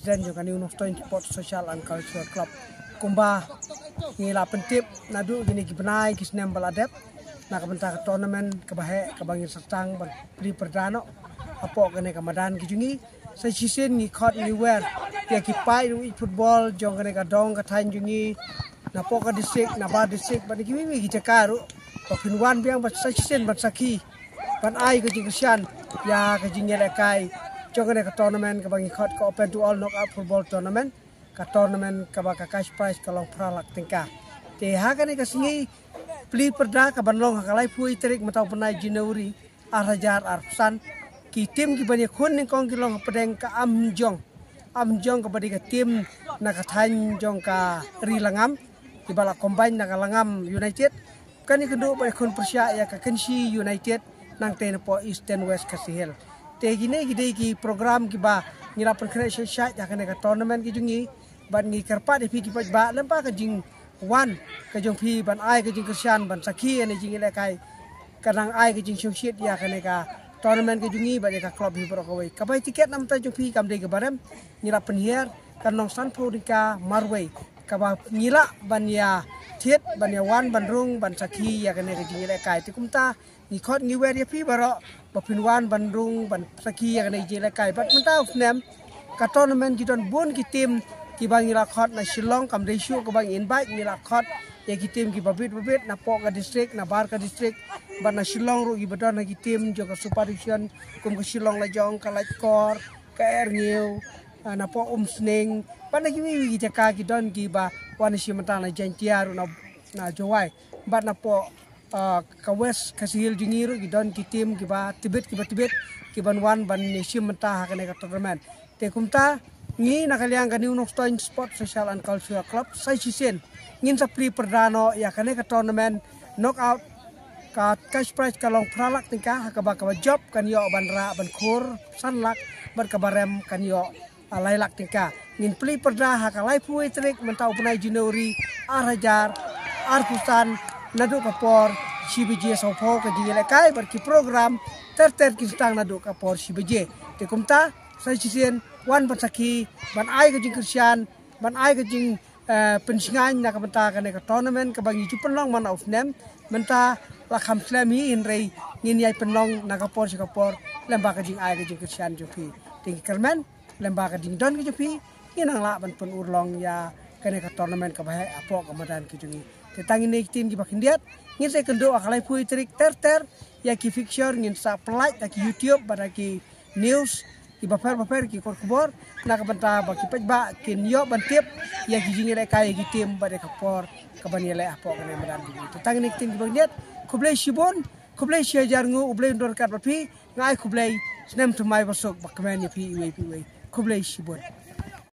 Presiden juga ni Unoftoin Sport Social and Cultural Club kumba ngila pentip nadu gini gibenai kisnem baladep nak bentar tournament kebahe kebangin sertang beri perdana apa kene kamadan kijungi sejisin ngi khot ngi wer ya kipai ngi football jong kene kadong katain jungi na poka district na ba district ban kimi mi gitakaru papinwan biang ba sejisin ban saki ban ai ke jingsian ya ke jingere kai jong kene tournament kebangi khot ke open to all knockout football tournament ka tournament ka ba cash prize kalong pralak tingka te ha kene kasingi pli perda ka banlong hakalai pui terik matau penai Januari arhajar arsan ki tim ki bani khun ning kong kilong pedeng ka amjong ka badi ka tim na ka than jong ka rilangam ki bala combine na ka langam United kan ni kendu ba khun persya ya ka Kenshi United nang ten po East and West Kasihel te gine gide ki program ki ba ngirapan kene sya ya kan ka tournament ki jungi ban ngi karpa de pi ki ba lempa ka jing wan ka jong pi ban ai ka jing Kristian ban sakhi ani jing le kai kadang ai ka jing syushit ya kan ka tournament ke jungi ba ka club hi brokawai ka bai tiket nam ta jong pi kam de ke barem ngila penhiar kan nong san phodika marway ka ba ngila ban ya thiet ban ya wan ban rung ban sakhi ya kan ka jing le kai ti kumta ni khot ngi wer ya pi baro ba pin wan ban rung ban sakhi ya kan jing le kai bat menta nem ka tournament jidon bon ki tim ki bang ngila khot na Shillong kam de shu ka bang invite ngila khot ya ki tim ki babit na pok ka district na bar ka district ban na Shillong ru gi badon na ki tim jo ka super division kum ka Shillong la jong ka lait kor ka erniu na pok sneng ban na ki wi gi ka ki don ki ba wan shi mata na jantiaru na jowai ban na pok ka west Kasihel jingiru gi don ki tim ki ba tibet ki ban wan ban ni shi mata ha ka ne ka tournament te kumta ngi nakaliang ka Unoftoin Sport Social and Cultural Club sai sisen ngin sa pri perdano ya kane ka tournament knockout ka cash prize kalong pralak tingka ka ba job kan yo banra ban khur sanlak ban ka barem kan yo lailak tingka ngin pri perda ha ka lai pui trik mentau penai Januari arhajar arpusan nadu kapor CBJ sopo ka jile kai berki program ter ki stang nadu kapor CBJ te kumta sai sisen wan ban sakhi ban ai ka jing Kristian ban ai ka jing pensingan na ka benta ka ne ka tournament ka bangi ju penlong man of nem benta la kham slam hi in rei ngin yai penlong na ka por lemba ka jing ai ka jing Kristian ju pi ting kermen lemba ka jing don ka ju pi nginang la ban pen urlong ya ka ne ka tournament ka bahe apo ka madan ki jungi te tangin ne tim ki bakindiat ngin se kendo akalai pui trik ter ya ki fixture ngin sa pelaj ki YouTube pada ki news ki baper ki kor na ka benta ba ki pajba kin yo bantip ya ki jingire kai ki tim ba de ka por ka ban yele apo ka ne madan ki tang ni tim ki bagnet kublai shibon kublai shajar ngu ublai ndor kat ba pi ngai kublai snem tumai basok ba kmen ni pi kublai shibon